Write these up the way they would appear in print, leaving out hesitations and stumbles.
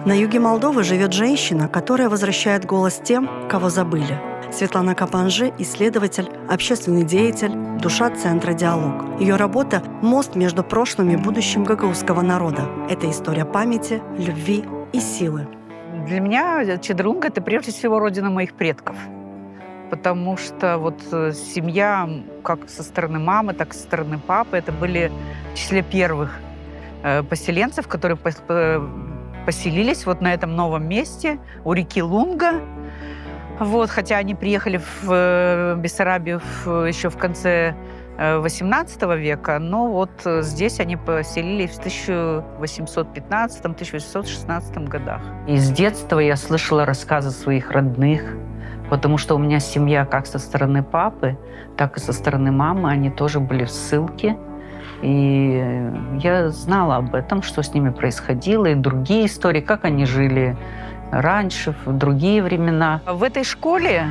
На юге Молдовы живет женщина, которая возвращает голос тем, кого забыли. Светлана Капанжи – исследователь, общественный деятель, душа Центра «Диалог». Ее работа – мост между прошлым и будущим гагаузского народа. Это история памяти, любви и силы. Для меня Чедырунга – это прежде всего родина моих предков. Потому что вот семья, как со стороны мамы, так и со стороны папы, это были в числе первых поселенцев, которые поселились вот на этом новом месте у реки Лунга. Вот, хотя они приехали в Бессарабию еще в конце XVIII века, но вот здесь они поселились в 1815-1816 годах. И с детства я слышала рассказы своих родных, потому что у меня семья как со стороны папы, так и со стороны мамы, они тоже были в ссылке. И я знала об этом, что с ними происходило, и другие истории, как они жили раньше, в другие времена. В этой школе,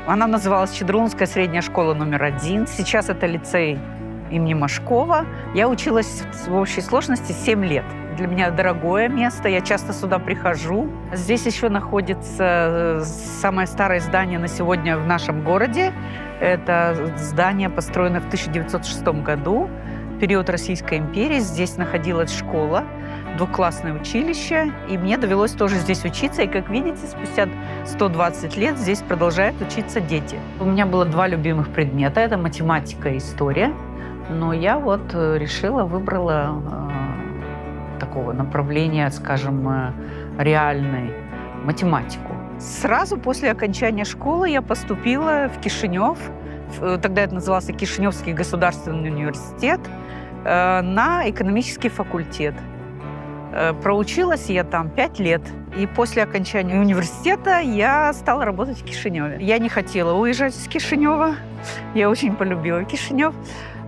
она называлась Чедырунская средняя школа номер 1, сейчас это лицей имени Машкова. Я училась в общей сложности 7 лет. Для меня дорогое место, я часто сюда прихожу. Здесь еще находится самое старое здание на сегодня в нашем городе. Это здание, построено в 1906 году, в период Российской империи. Здесь находилась школа, двухклассное училище, и мне довелось тоже здесь учиться. И, как видите, спустя 120 лет здесь продолжают учиться дети. У меня было 2 любимых предмета – это математика и история. Но я вот выбрала такого направления, скажем, реальной математику. Сразу после окончания школы я поступила в Кишинев, тогда это назывался Кишиневский государственный университет, на экономический факультет. Проучилась я там 5 лет. И после окончания университета я стала работать в Кишиневе. Я не хотела уезжать из Кишинева. Я очень полюбила Кишинев.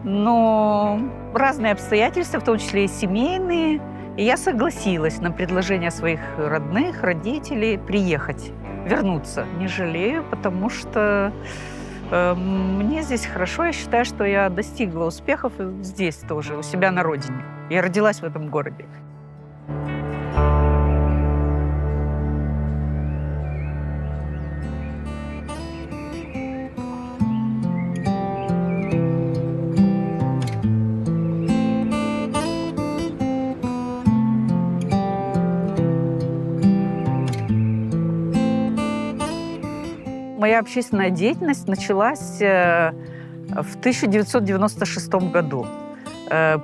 Но разные обстоятельства, в том числе и семейные, и я согласилась на предложение своих родных, родителей приехать, вернуться. Не жалею, потому что мне здесь хорошо. Я считаю, что я достигла успехов и здесь тоже, у себя на родине. Я родилась в этом городе. Моя общественная деятельность началась в 1996 году,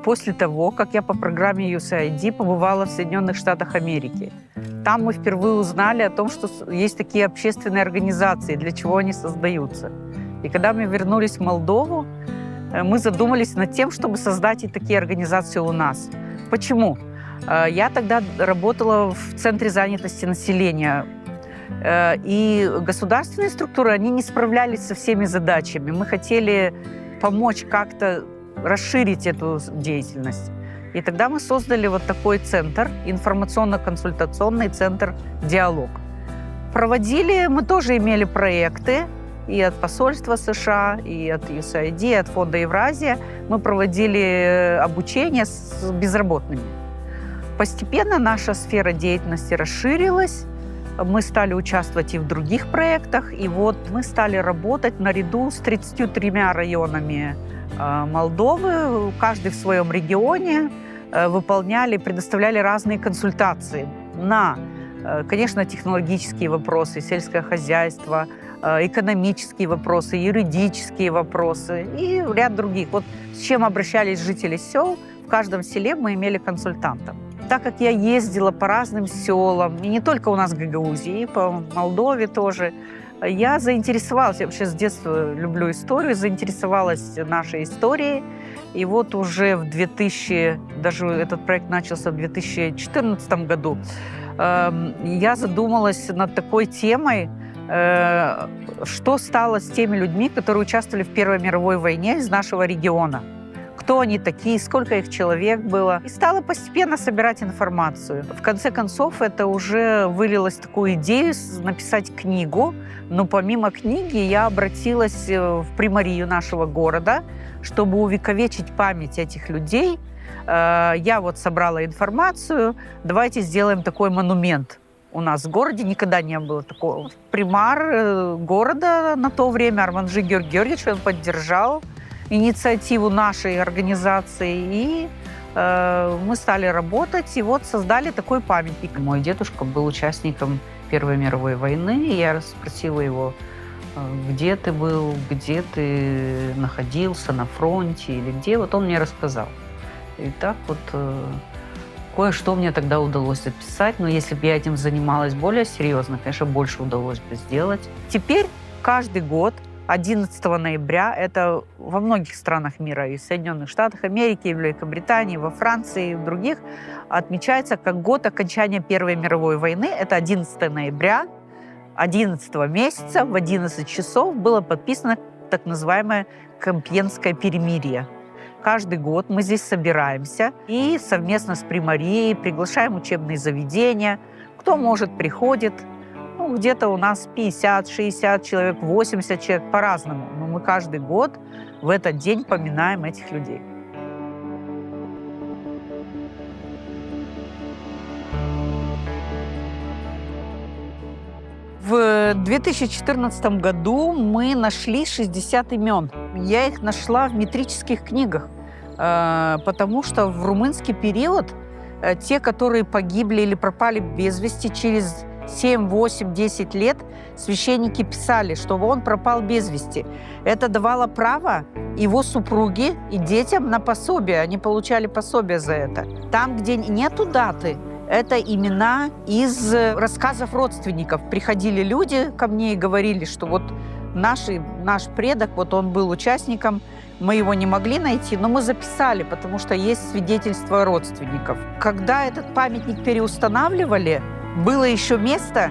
после того, как я по программе USAID побывала в Соединенных Штатах Америки. Там мы впервые узнали о том, что есть такие общественные организации, для чего они создаются. И когда мы вернулись в Молдову, мы задумались над тем, чтобы создать и такие организации у нас. Почему? Я тогда работала в Центре занятости населения. И государственные структуры, они не справлялись со всеми задачами. Мы хотели помочь как-то расширить эту деятельность. И тогда мы создали вот такой центр, информационно-консультационный центр «Диалог». Проводили, мы тоже имели проекты и от посольства США, и от USAID, и от фонда Евразия. Мы проводили обучение с безработными. Постепенно наша сфера деятельности расширилась. Мы стали участвовать и в других проектах, и вот мы стали работать наряду с 33 районами Молдовы, каждый в своем регионе, выполняли, предоставляли разные консультации на, конечно, технологические вопросы, сельское хозяйство, экономические вопросы, юридические вопросы и ряд других. Вот с чем обращались жители сел, в каждом селе мы имели консультанта. Так как я ездила по разным селам, и не только у нас в Гагаузии, и по Молдове тоже, я заинтересовалась, я вообще с детства люблю историю, заинтересовалась нашей историей. И вот уже даже этот проект начался в 2014 году, я задумалась над такой темой, что стало с теми людьми, которые участвовали в Первой мировой войне из нашего региона. Кто они такие, сколько их человек было. И стала постепенно собирать информацию. В конце концов, это уже вылилось в такую идею написать книгу. Но помимо книги я обратилась в примарию нашего города, чтобы увековечить память этих людей я вот собрала информацию, давайте сделаем такой монумент. У нас в городе никогда не было такого. Примар города на то время Арманджи Георгиевич, он поддержал инициативу нашей организации, и мы стали работать, и вот создали такой памятник. Мой дедушка был участником Первой мировой войны, и я спросила его, где ты был, где ты находился, на фронте или где. Вот он мне рассказал. И так вот кое-что мне тогда удалось записать, но если бы я этим занималась более серьезно, конечно, больше удалось бы сделать. Теперь каждый год 11 ноября, это во многих странах мира, и в Соединенных Штатах Америки, и в Великобритании, во Франции, и в других, отмечается как год окончания Первой мировой войны. Это 11 ноября, 11 месяца в 11 часов было подписано так называемое Компьенское перемирие. Каждый год мы здесь собираемся и совместно с примарией приглашаем учебные заведения. Кто может, приходит. Где-то у нас 50, 60 человек, 80 человек, по-разному. Но мы каждый год в этот день поминаем этих людей. В 2014 году мы нашли 60 имен. Я их нашла в метрических книгах, потому что в румынский период те, которые погибли или пропали без вести, через 7, 8, 10 лет священники писали, что он пропал без вести. Это давало право его супруге и детям на пособие. Они получали пособие за это. Там, где нету даты, это имена из рассказов родственников. Приходили люди ко мне и говорили, что вот наш предок, вот он был участником, мы его не могли найти, но мы записали, потому что есть свидетельства родственников. Когда этот памятник переустанавливали, было еще место,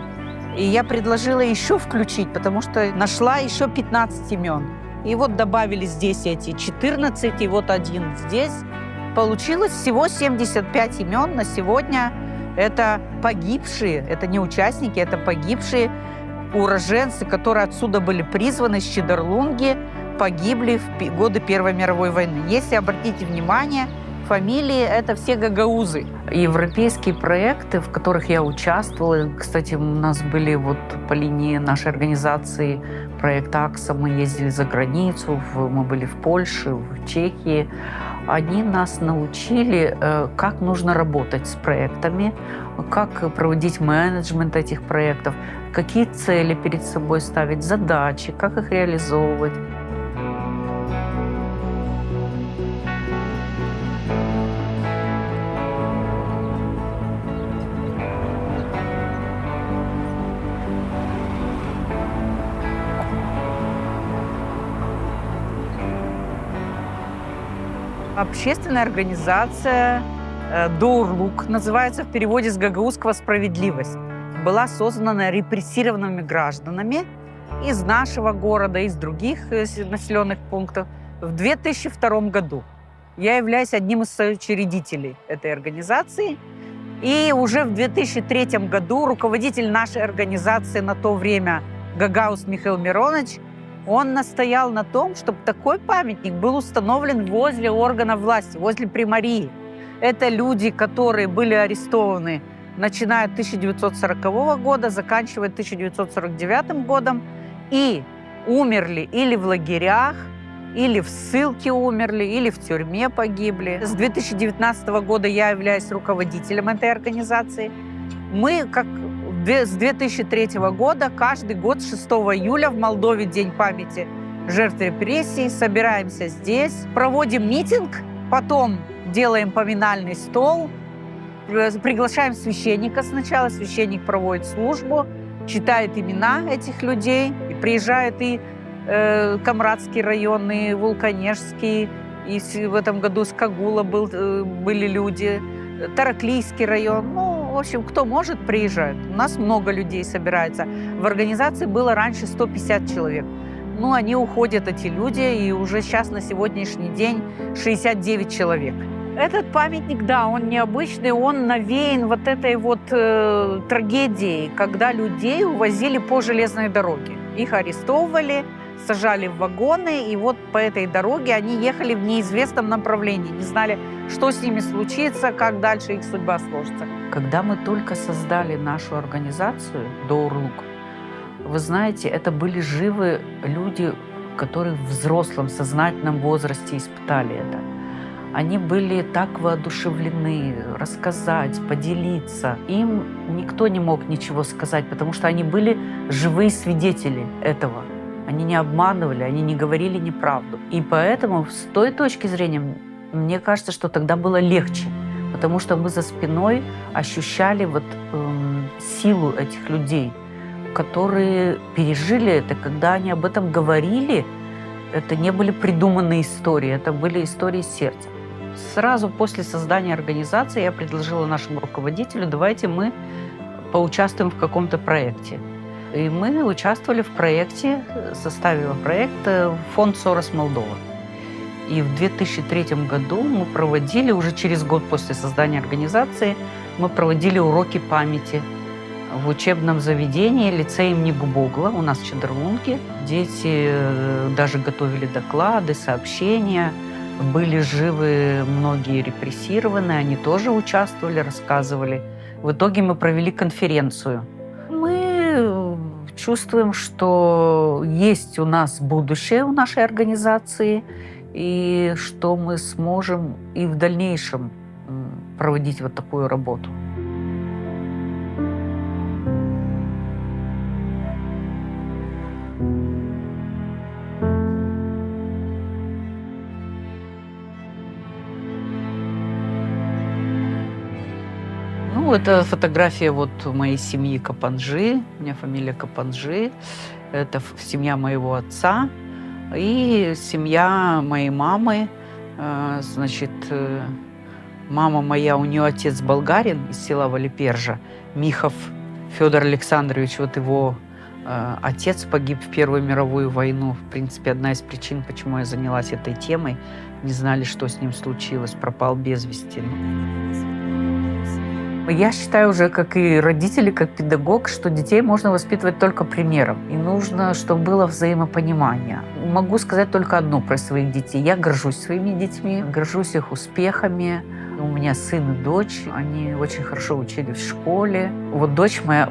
и я предложила еще включить, потому что нашла еще 15 имен. И вот добавили здесь эти 14, и вот один здесь. Получилось всего 75 имен на сегодня. Это погибшие, это не участники, это погибшие уроженцы, которые отсюда были призваны, с Чидерлунги, погибли в годы Первой мировой войны. Если обратите внимание, фамилии – это все гагаузы. Европейские проекты, в которых я участвовала, кстати, у нас были вот по линии нашей организации проект АКСА, мы ездили за границу, мы были в Польше, в Чехии. Они нас научили, как нужно работать с проектами, как проводить менеджмент этих проектов, какие цели перед собой ставить, задачи, как их реализовывать. Общественная организация «Доурлук» называется в переводе с гагаузского «справедливость». Была создана репрессированными гражданами из нашего города, из других населенных пунктов в 2002 году. Я являюсь одним из соучредителей этой организации. И уже в 2003 году руководитель нашей организации на то время Гагаус Михаил Миронович, он настоял на том, чтобы такой памятник был установлен возле органов власти, возле примарии. Это люди, которые были арестованы, начиная от 1940 года, заканчивая 1949 годом, и умерли или в лагерях, или в ссылке умерли, или в тюрьме погибли. С 2019 года я являюсь руководителем этой организации. Мы, как с 2003 года, каждый год 6 июля в Молдове День памяти жертв репрессий, собираемся здесь, проводим митинг, потом делаем поминальный стол, приглашаем священника сначала, священник проводит службу, читает имена этих людей, и приезжают и Камрадский район, и Вулканежский, и в этом году с Кагула были люди, Тараклийский район, в общем, кто может, приезжает. У нас много людей собирается. В организации было раньше 150 человек. Они уходят, эти люди, и уже сейчас на сегодняшний день 69 человек. Этот памятник, да, он необычный, он навеян вот этой вот трагедией, когда людей увозили по железной дороге. Их арестовывали, сажали в вагоны, и вот по этой дороге они ехали в неизвестном направлении, не знали, что с ними случится, как дальше их судьба сложится. Когда мы только создали нашу организацию «Доурлук», вы знаете, это были живы люди, которые в взрослом, сознательном возрасте испытали это. Они были так воодушевлены рассказать, поделиться. Им никто не мог ничего сказать, потому что они были живые свидетели этого. Они не обманывали, они не говорили неправду. И поэтому с той точки зрения, мне кажется, что тогда было легче, потому что мы за спиной ощущали силу этих людей, которые пережили это, когда они об этом говорили. Это не были придуманные истории, это были истории сердца. Сразу после создания организации я предложила нашему руководителю: давайте мы поучаствуем в каком-то проекте. И мы участвовали в проекте, составив проект «Фонд Сорос Молдова». И в 2003 году мы проводили, уже через год после создания организации, мы проводили уроки памяти в учебном заведении лицея имени Губогла у нас в Чедерлунге. Дети даже готовили доклады, сообщения. Были живы многие репрессированные, они тоже участвовали, рассказывали. В итоге мы провели конференцию. Мы чувствуем, что есть у нас будущее у нашей организации, и что мы сможем и в дальнейшем проводить вот такую работу. Это фотография моей семьи Капанжи. У меня фамилия Капанжи. Это семья моего отца и семья моей мамы. Значит, мама моя, у нее отец болгарин из села Валипержа, Михов Федор Александрович. Вот его отец погиб в Первую мировую войну. В принципе, одна из причин, почему я занялась этой темой. Не знали, что с ним случилось, пропал без вести. Я считаю уже, как и родители, как педагог, что детей можно воспитывать только примером. И нужно, чтобы было взаимопонимание. Могу сказать только одно про своих детей. Я горжусь своими детьми, горжусь их успехами. У меня сын и дочь, они очень хорошо учились в школе. Вот дочь моя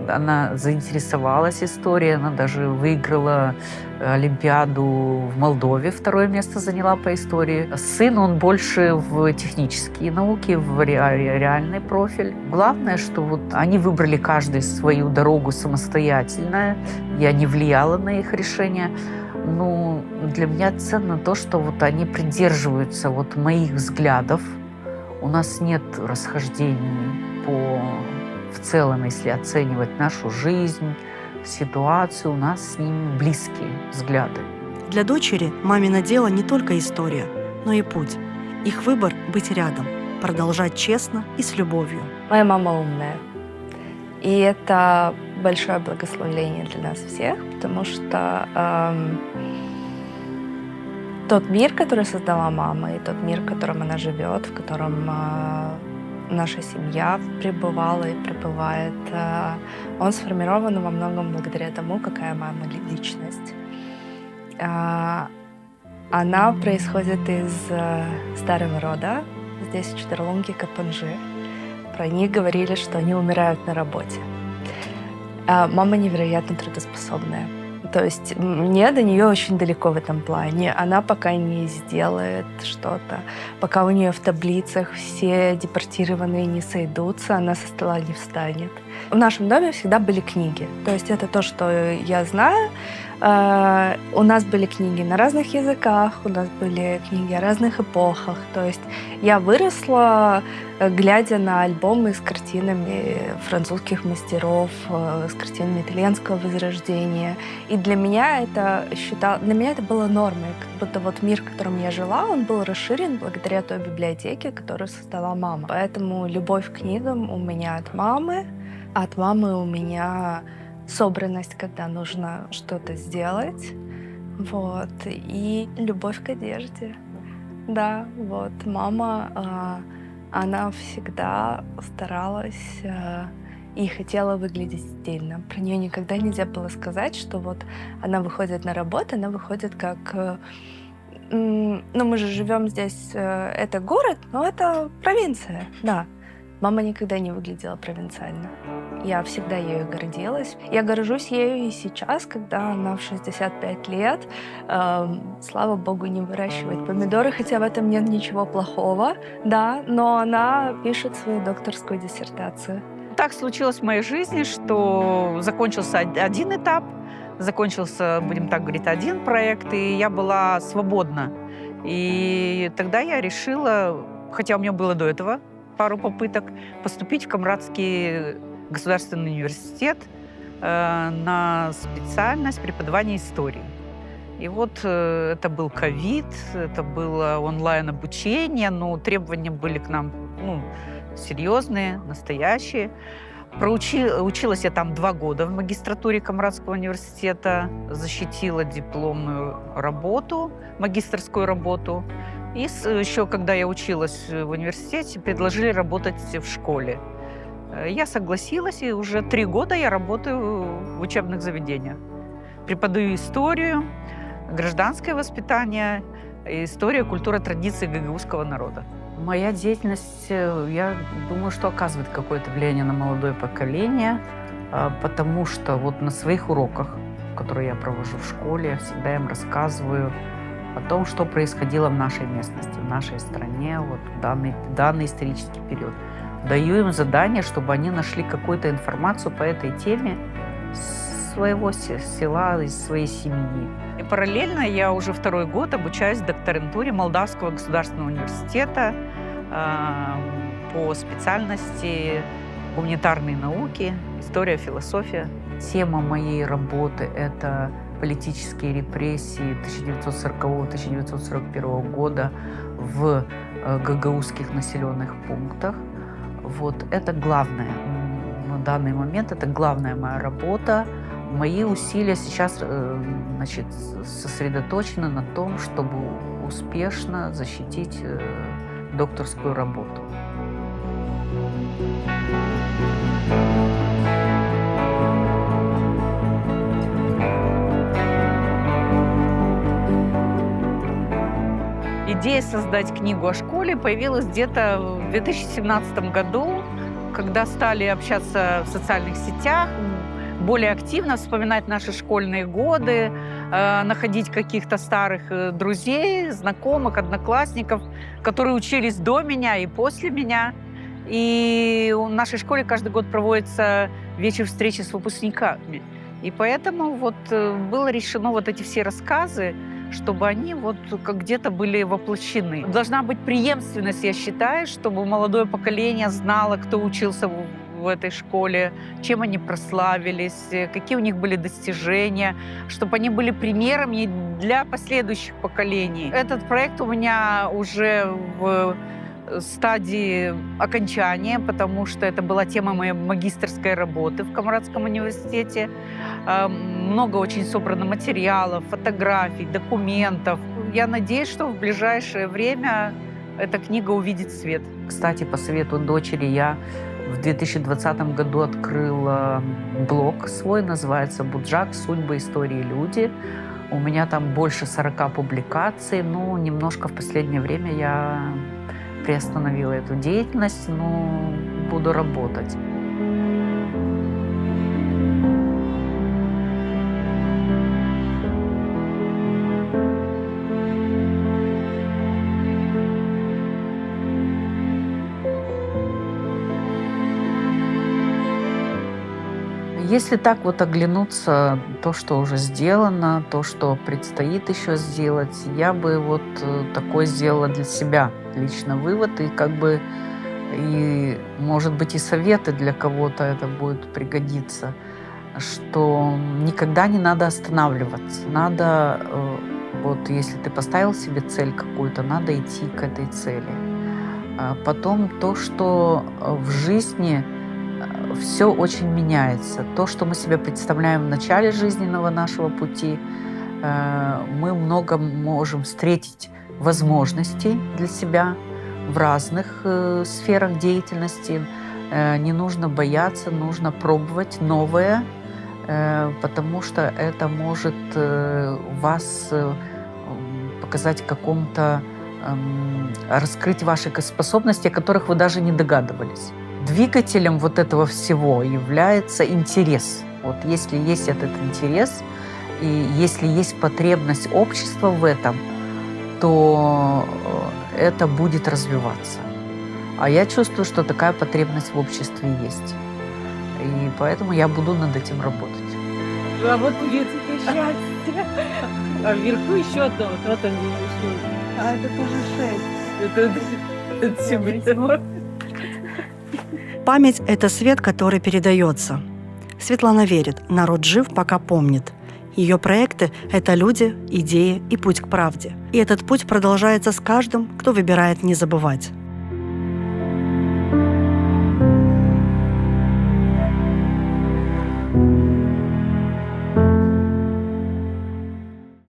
она заинтересовалась историей, она даже выиграла Олимпиаду в Молдове, 2-е место заняла по истории. Сын, он больше в технические науки, в реальный профиль. Главное, что они выбрали каждый свою дорогу самостоятельно, я не влияла на их решение. Но для меня ценно то, что они придерживаются моих взглядов. У нас нет расхождений в целом, если оценивать нашу жизнь, ситуацию, у нас с ними близкие взгляды. Для дочери мамино дело не только история, но и путь. Их выбор – быть рядом, продолжать честно и с любовью. Моя мама умная. И это большое благословение для нас всех, потому что тот мир, который создала мама, и тот мир, в котором она живет, в котором наша семья пребывала и пребывает, он сформирован во многом благодаря тому, какая мама личность. Она происходит из старого рода, здесь в Чедерлунге Капанжи. Про них говорили, что они умирают на работе. Мама невероятно трудоспособная. То есть мне до нее очень далеко в этом плане. Она пока не сделает что-то, пока у нее в таблицах все депортированные не сойдутся, она со стола не встанет. В нашем доме всегда были книги. То есть это то, что я знаю. У нас были книги на разных языках, у нас были книги о разных эпохах. То есть я выросла, глядя на альбомы с картинами французских мастеров, с картинами итальянского возрождения. И для меня это было нормой. Как будто мир, в котором я жила, он был расширен благодаря той библиотеке, которую создала мама. Поэтому любовь к книгам у меня от мамы. От мамы у меня собранность, когда нужно что-то сделать. И любовь к одежде. Да, мама, она всегда старалась и хотела выглядеть стильно. Про нее никогда нельзя было сказать, что вот она выходит на работу, она выходит как... ну, мы же живем здесь, это город, но это провинция, да. Мама никогда не выглядела провинциально. Я всегда ею гордилась. Я горжусь ею и сейчас, когда она в 65 лет, слава богу, не выращивает помидоры, хотя в этом нет ничего плохого, да, но она пишет свою докторскую диссертацию. Так случилось в моей жизни, что закончился один этап, закончился, будем так говорить, один проект, и я была свободна. И тогда я решила, хотя у меня было до этого пару попыток, поступить в Камрадский государственный университет на специальность преподавания истории. И вот это был ковид, это было онлайн-обучение, но требования были к нам серьезные, настоящие. Училась я там 2 года в магистратуре Камрадского университета, защитила дипломную работу, магистерскую работу. И еще, когда я училась в университете, предложили работать в школе. Я согласилась, и уже 3 года я работаю в учебных заведениях. Преподаю историю, гражданское воспитание, история, культура, традиции гагаузского народа. Моя деятельность, я думаю, что оказывает какое-то влияние на молодое поколение, потому что вот на своих уроках, которые я провожу в школе, я всегда им рассказываю о том, что происходило в нашей местности, в нашей стране вот в данный исторический период. Даю им задание, чтобы они нашли какую-то информацию по этой теме своего села, из своей семьи. И параллельно я уже 2-й год обучаюсь в докторантуре Молдавского государственного университета по специальности гуманитарные науки, история, философия. Тема моей работы – это политические репрессии 1940-1941 года в гагаузских населенных пунктах. Вот это главное. На данный момент это главная моя работа. Мои усилия сейчас сосредоточены на том, чтобы успешно защитить докторскую работу. Идея создать книгу о школе появилась где-то в 2017 году, когда стали общаться в социальных сетях, более активно вспоминать наши школьные годы, находить каких-то старых друзей, знакомых, одноклассников, которые учились до меня и после меня. И в нашей школе каждый год проводится вечер встречи с выпускниками. И поэтому вот было решено вот эти все рассказы, чтобы они вот как где-то были воплощены. Должна быть преемственность, я считаю, чтобы молодое поколение знало, кто учился в этой школе, чем они прославились, какие у них были достижения, чтобы они были примерами для последующих поколений. Этот проект у меня уже в стадии окончания, потому что это была тема моей магистерской работы в Камрадском университете. Много очень собрано материалов, фотографий, документов. Я надеюсь, что в ближайшее время эта книга увидит свет. Кстати, по совету дочери я в 2020 году открыла блог свой, называется «Буджак. Судьбы, истории, люди». У меня там больше 40 публикаций, но немножко в последнее время я приостановила эту деятельность, но буду работать. Если так вот оглянуться, то, что уже сделано, то, что предстоит еще сделать, я бы вот такой сделала для себя лично вывод, и как бы, и, может быть, и советы для кого-то это будет пригодиться, что никогда не надо останавливаться. Надо, вот если ты поставил себе цель какую-то, надо идти к этой цели. А потом то, что в жизни все очень меняется. То, что мы себе представляем в начале жизненного нашего пути, мы много можем встретить возможностей для себя в разных сферах деятельности, Не нужно бояться, нужно пробовать новое, потому что это может вас показать каком-то, раскрыть ваши способности, о которых вы даже не догадывались. Двигателем вот этого всего является интерес. Вот если есть этот интерес, и если есть потребность общества в этом, то это будет развиваться. А я чувствую, что такая потребность в обществе есть. И поэтому я буду над этим работать. А вот детское счастье. А вверху еще одно. Вот он еще. А это тоже 6. Это себе. Память – это свет, который передается. Светлана верит, народ жив, пока помнит. Ее проекты – это люди, идеи и путь к правде. И этот путь продолжается с каждым, кто выбирает не забывать.